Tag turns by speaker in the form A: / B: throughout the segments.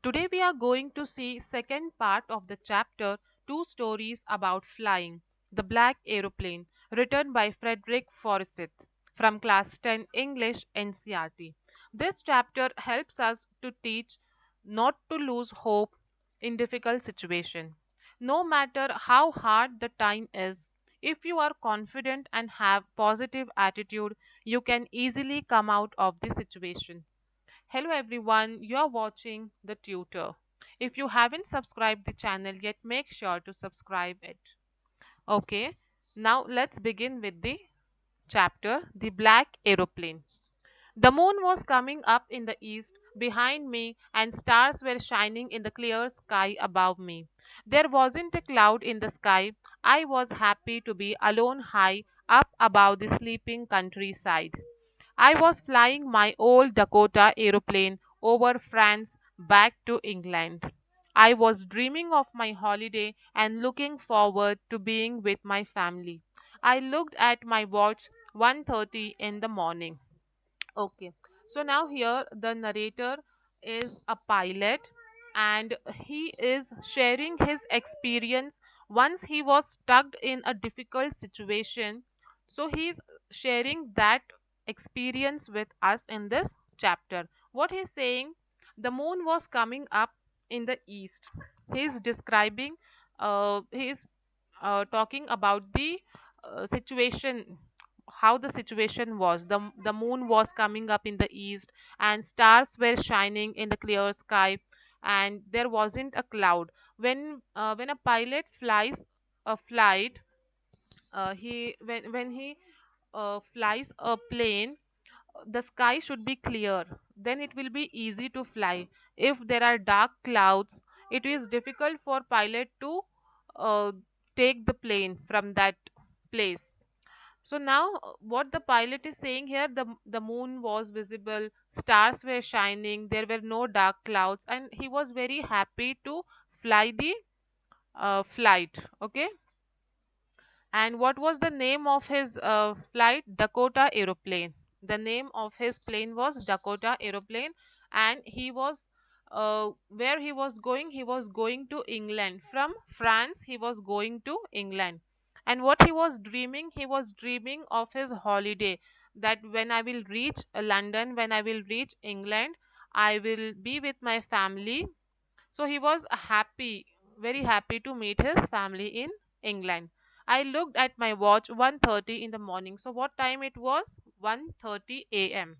A: Today we are going to see second part of the chapter Two Stories About Flying, The Black Aeroplane, written by Frederick Forsyth from class 10 English NCRT. This chapter helps us to teach not to lose hope in difficult situation. No matter how hard the time is, if you are confident and have positive attitude, you can easily come out of the situation. Hello everyone, you are watching the tutor. If you haven't subscribed the channel yet, make sure to subscribe it. Okay, now let's begin with the chapter The Black Aeroplane. The moon was coming up in the east behind me, and stars were shining in the clear sky above me. There wasn't a cloud in the sky. I was happy to be alone high up above the sleeping countryside. I was flying my old Dakota aeroplane over France back to England. I was dreaming of my holiday and looking forward to being with my family. I looked at my watch 1:30 in the morning. Okay, so now here the narrator is a pilot and he is sharing his experience once he was stuck in a difficult situation. So he's sharing that experience with us in this chapter. What he's saying, the moon was coming up in the east. He's describing, he's talking about the situation, how the situation was. The moon was coming up in the east and stars were shining in the clear sky, and there wasn't a cloud. When a pilot flies a flight, he when he flies a plane, the sky should be clear, then it will be easy to fly. If there are dark clouds, it is difficult for pilot to uh, take the plane from that place. So now, what the pilot is saying here, the moon was visible, stars were shining, there were no dark clouds, and he was very happy to fly the flight. Okay, and what was the name of his flight? Dakota Aeroplane. The name of his plane was Dakota Aeroplane, and he was where he was going? He was going to England. From France, he was going to England. And what he was dreaming? He was dreaming of his holiday. That when I will reach London, when I will reach England, I will be with my family. So he was happy, very happy to meet his family in England. I looked at my watch 1:30 in the morning. So what time it was? 1:30 a.m.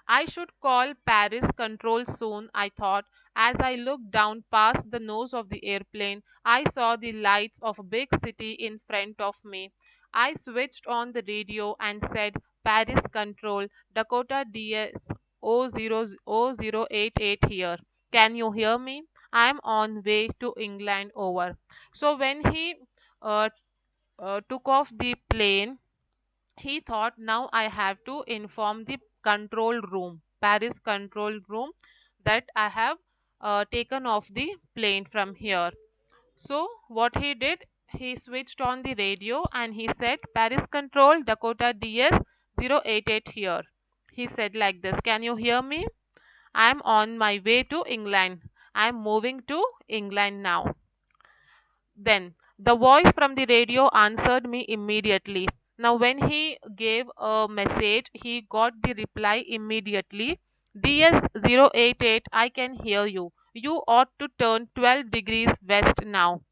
A: I should call Paris control soon, I thought. As I looked down past the nose of the airplane, I saw the lights of a big city in front of me. I switched on the radio and said, Paris control, Dakota DS 0088 here. Can you hear me? I'm on way to England over. So when he uh, took off the plane, he thought, now I have to inform the control room, Paris control room, that I have taken off the plane from here. So what he did, he switched on the radio and he said, Paris control, Dakota DS 088 here. He said like this, can you hear me? I'm on my way to England. I'm moving to England now. Then the voice from the radio answered me immediately. Now, when he gave a message, he got the reply immediately. DS 088, I can hear you. You ought to turn 12 degrees west now.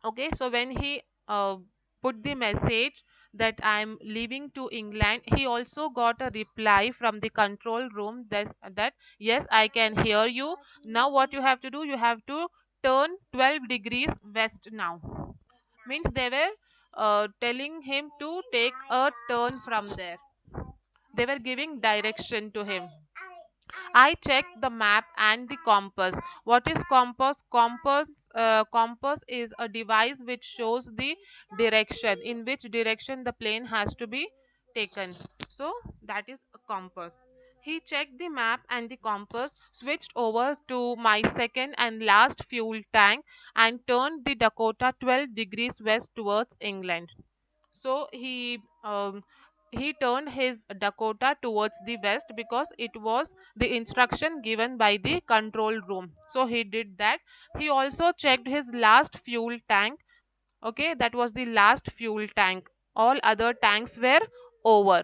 A: Okay, so when he put the message that I'm leaving to England, he also got a reply from the control room that yes, I can hear you. Now, what you have to do, you have to turn 12 degrees west now. Means they were telling him to take a turn from there. They were giving direction to him. I checked the map and the compass. What is compass? Compass is a device which shows the direction, in which direction the plane has to be taken. So that is a compass. He checked the map and the compass, switched over to my second and last fuel tank, and turned the Dakota 12 degrees west towards England. So he he turned his Dakota towards the west because it was the instruction given by the control room. So he did that. He also checked his last fuel tank. Okay, that was the last fuel tank. All other tanks were over.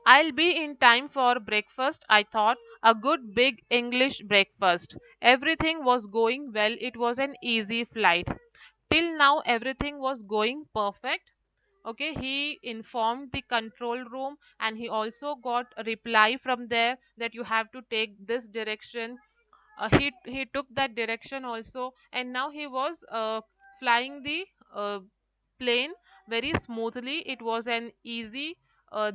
A: I'll be in time for breakfast, I thought. A good big English breakfast. Everything was going well. It was an easy flight. Till now, everything was going perfect. Okay, he informed the control room and he also got a reply from there that you have to take this direction. He took that direction also, and now he was flying the plane very smoothly. It was an easy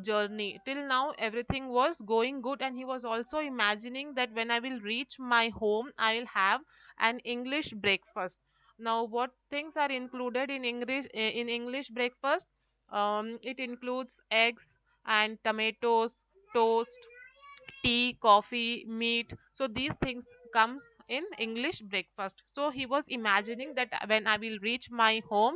A: journey. Till now everything was going good, and he was also imagining that when I will reach my home I will have an English breakfast. Now what things are included in English breakfast? It includes eggs and tomatoes, toast, tea, coffee, meat. So these things comes in English breakfast. So he was imagining that when I will reach my home,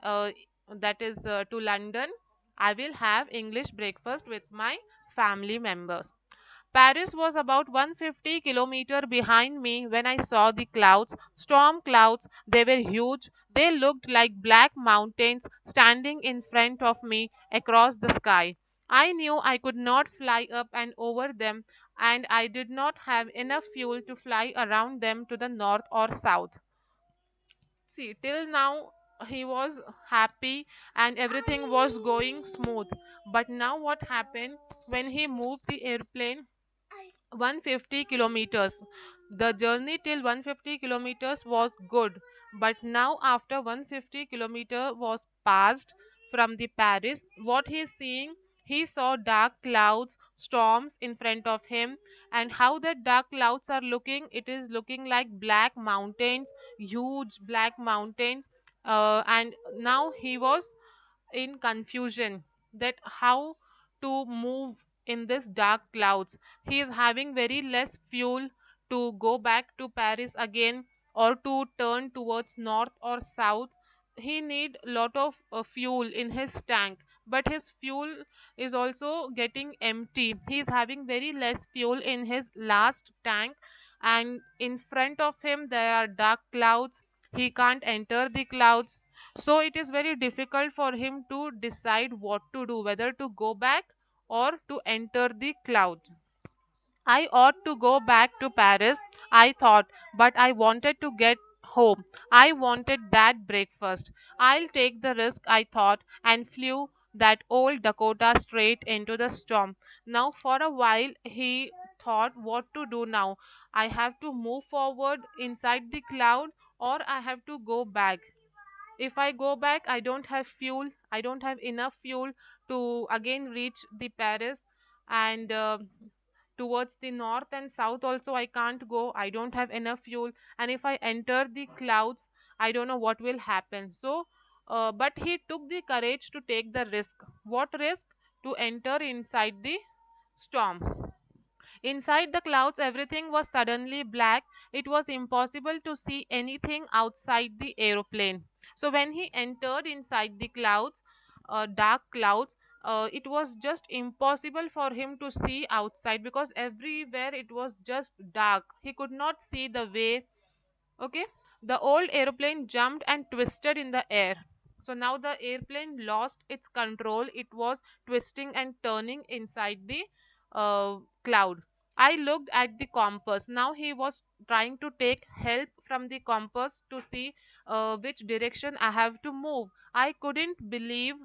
A: uh, that is to London, I will have English breakfast with my family members. Paris was about 150 kilometers behind me when I saw the clouds, storm clouds. They were huge. They looked like black mountains standing in front of me across the sky. I knew I could not fly up and over them, and I did not have enough fuel to fly around them to the north or south. See, till now he was happy and everything was going smooth. But now what happened when he moved the airplane 150 kilometers? The journey till 150 kilometers was good, but now after 150 kilometer was passed from the Paris, what he is seeing, he saw dark clouds, storms in front of him. And how the dark clouds are looking, it is looking like black mountains, huge black mountains. And now he was in confusion that how to move in this dark clouds. He is having very less fuel to go back to Paris again, or to turn towards north or south. He need lot of fuel in his tank, but his fuel is also getting empty. He is having very less fuel in his last tank, and in front of him there are dark clouds. He can't enter the clouds, so it is very difficult for him to decide what to do, whether to go back or to enter the cloud. I ought to go back to Paris, I thought, but I wanted to get home. I wanted that breakfast. I'll take the risk, I thought, and flew that old Dakota straight into the storm. Now, for a while, he thought what to do now. I have to move forward inside the cloud, or I have to go back. If I go back, I don't have fuel. I don't have enough fuel to again reach the Paris, and towards the north and south also I can't go. I don't have enough fuel, and if I enter the clouds, I don't know what will happen. So, but he took the courage to take the risk. What risk? To enter inside the storm. Inside the clouds, everything was suddenly black. It was impossible to see anything outside the aeroplane. So, when he entered inside the clouds, dark clouds, it was just impossible for him to see outside because everywhere it was just dark. He could not see the way. Okay, the old airplane jumped and twisted in the air. So now the airplane lost its control. It was twisting and turning inside the cloud. I looked at the compass. Now he was trying to take help from the compass to see which direction I have to move. I couldn't believe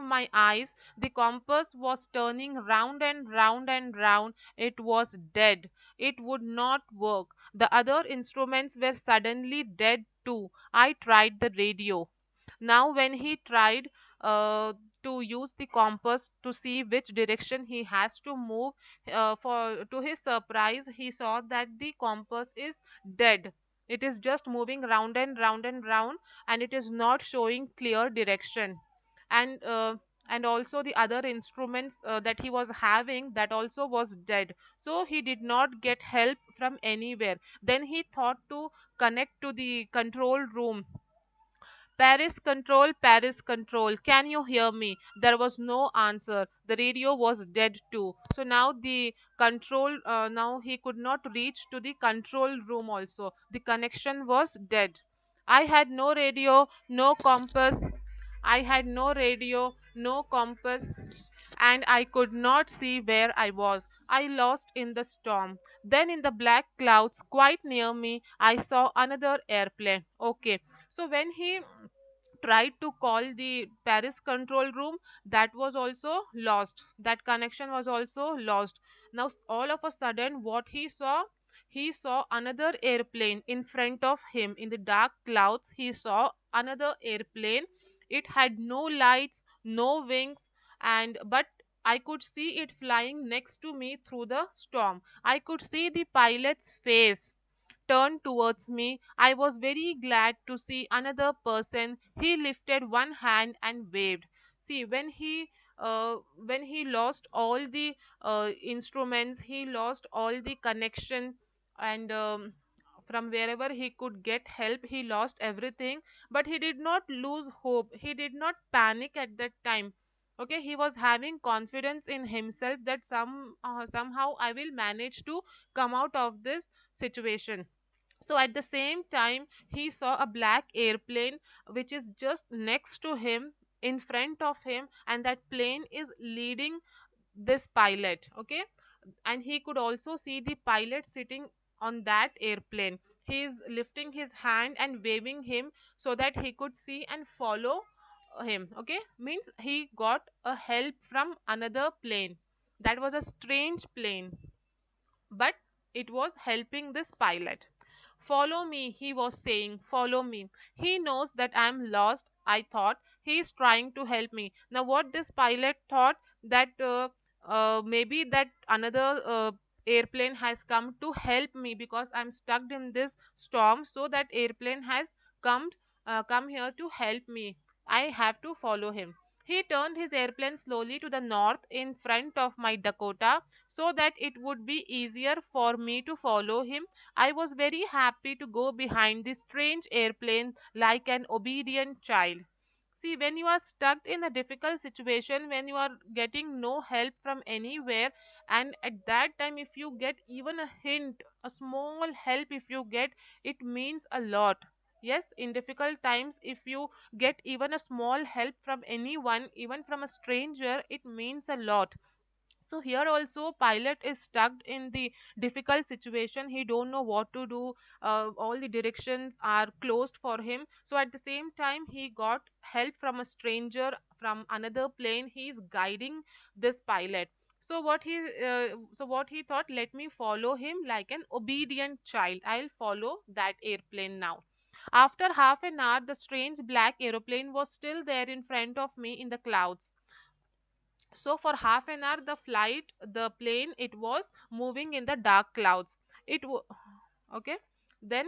A: my eyes. The compass was turning round and round and round. It was dead. It would not work. The other instruments were suddenly dead too. I tried the radio. Now, when he tried to use the compass to see which direction he has to move, for to his surprise, he saw that the compass is dead. It is just moving round and round and round, and it is not showing clear direction. And and also the other instruments that he was having, that also was dead. So he did not get help from anywhere. Then he thought to connect to the control room Paris control, can you hear me? There was no answer. The radio was dead too. So now the control, now he could not reach to the control room also. The connection was dead. I had no radio, no compass. I had no radio, no compass, and I could not see where I was. I lost in the storm. Then, in the black clouds quite near me, I saw another airplane. Okay, so when he tried to call the Paris control room, that was also lost. That connection was also lost. Now, all of a sudden, what he saw another airplane in front of him. In the dark clouds, he saw another airplane. It had no lights, no wings, and but I could see it flying next to me through the storm. I could see the pilot's face turned towards me. I was very glad to see another person. He lifted one hand and waved. See, when he lost all the instruments, he lost all the connection, and from wherever he could get help, he lost everything. But he did not lose hope. He did not panic at that time. Okay, he was having confidence in himself that somehow I will manage to come out of this situation. So at the same time, he saw a black airplane which is just next to him, in front of him, and that plane is leading this pilot. Okay, and he could also see the pilot sitting on that airplane. He is lifting his hand and waving him so that he could see and follow him. Okay, means he got a help from another plane. That was a strange plane, but it was helping this pilot. Follow me, he was saying, follow me. He knows that I am lost, I thought. He is trying to help me. Now, what this pilot thought, that maybe that another airplane has come to help me because I'm stuck in this storm. So that airplane has come come here to help me. I have to follow him. He turned his airplane slowly to the north in front of my Dakota so that it would be easier for me to follow him. I was very happy to go behind this strange airplane like an obedient child. See, when you are stuck in a difficult situation, when you are getting no help from anywhere, and at that time, if you get even a hint, a small help, if you get, it means a lot. Yes, in difficult times, if you get even a small help from anyone, even from a stranger, it means a lot. So here also pilot is stuck in the difficult situation. He don't know what to do. All the directions are closed for him. So at the same time, he got help from a stranger from another plane. He is guiding this pilot. So what he thought, let me follow him like an obedient child. I'll follow that airplane now. After half an hour, the strange black aeroplane was still there in front of me in the clouds. So for half an hour, the plane, it was moving in the dark clouds. Okay. Then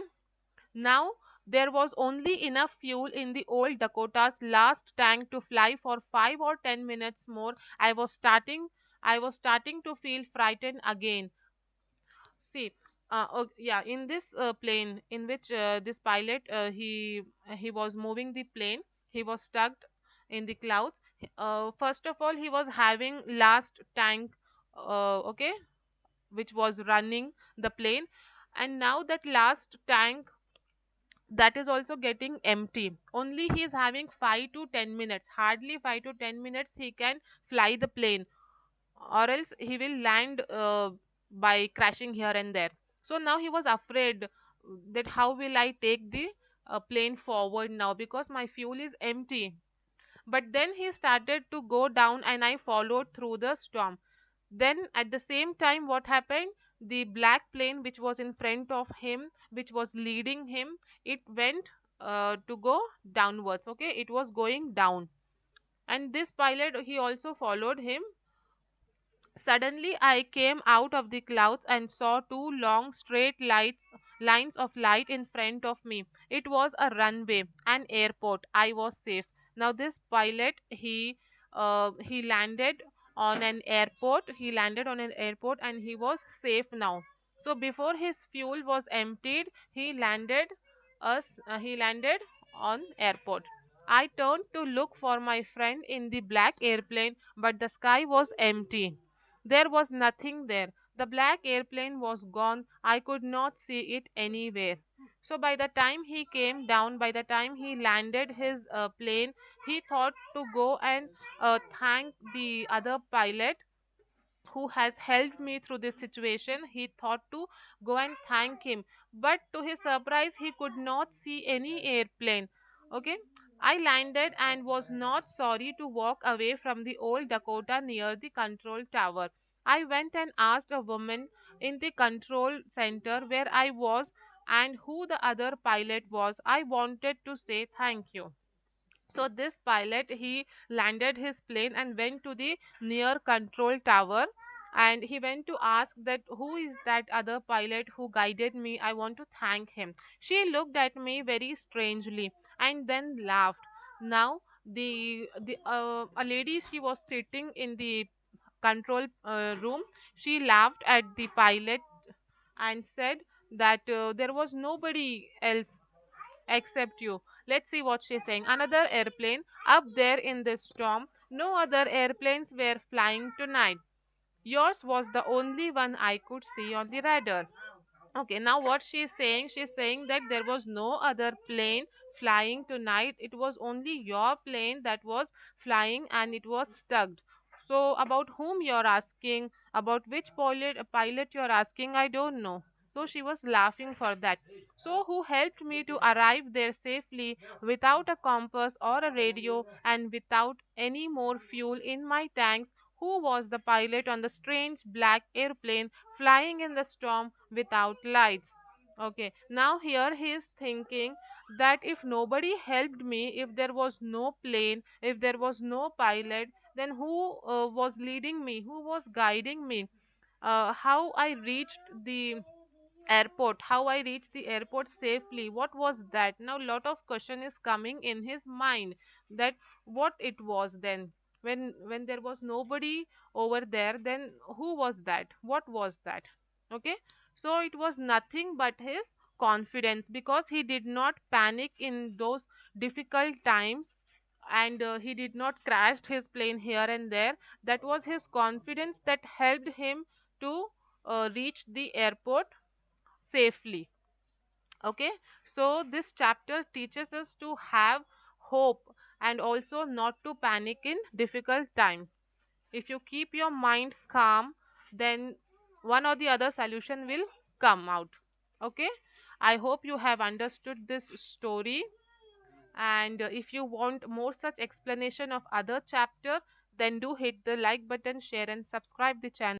A: now there was only enough fuel in the old Dakota's last tank to fly for 5 or 10 minutes more. I was starting to feel frightened again. See, yeah, in this plane in which this pilot, he was moving the plane, he was stuck in the clouds. First of all, he was having last tank, okay, which was running the plane, and now that last tank, that is also getting empty. Only he is having 5 to 10 minutes, hardly 5 to 10 minutes he can fly the plane, or else he will land by crashing here and there. So now he was afraid that how will I take the plane forward now because my fuel is empty. But then he started to go down and I followed through the storm. Then at the same time, what happened? The black plane which was in front of him, which was leading him, it went to go downwards. Okay, it was going down, and this pilot, he also followed him. Suddenly I came out of the clouds and saw two long straight lines of light in front of me. It was a runway, an airport. I was safe. Now this pilot, he landed on an airport. He landed on an airport and he was safe now. So before his fuel was emptied, he landed on airport. I turned to look for my friend in the black airplane, but the sky was empty. There was nothing there. The black airplane was gone. I could not see it anywhere. So by the time he came down, by the time he landed his plane, he thought to go and thank the other pilot who has helped me through this situation. He thought to go and thank him, but to his surprise he could not see any airplane. Okay, I landed and was not sorry to walk away from the old Dakota near the control tower. I went and asked a woman in the control center where I was and who the other pilot was. I wanted to say thank you. So this pilot, he landed his plane and went to the near control tower, and he went to ask that who is that other pilot who guided me. I want to thank him. She looked at me very strangely and then laughed. Now the a lady, she was sitting in the control room. She laughed at the pilot and said that there was nobody else except you. Let's see what she's saying. Another airplane up there in the storm. No other airplanes were flying tonight. Yours was the only one I could see on the radar. Okay, now what she's saying that there was no other plane flying tonight. It was only your plane that was flying and it was stuck. So about whom you're asking, about which pilot you're asking, I don't know. So she was laughing for that. So who helped me to arrive there safely without a compass or a radio and without any more fuel in my tanks? Who was the pilot on the strange black airplane flying in the storm without lights? Okay, now here he is thinking that if nobody helped me, if there was no plane, if there was no pilot, then who was leading me, who was guiding me? How I reached the airport, how I reached the airport safely, what was that? Now lot of question is coming in his mind, that what it was then, when there was nobody over there, then who was that, what was that? Okay, so it was nothing but his confidence, because he did not panic in those difficult times, and he did not crash his plane here and there. That was his confidence that helped him to reach the airport safely. Okay, so this chapter teaches us to have hope and also not to panic in difficult times. If you keep your mind calm, then one or the other solution will come out. Okay, I hope you have understood this story, and if you want more such explanation of other chapter, then do hit the like button, share and subscribe the channel.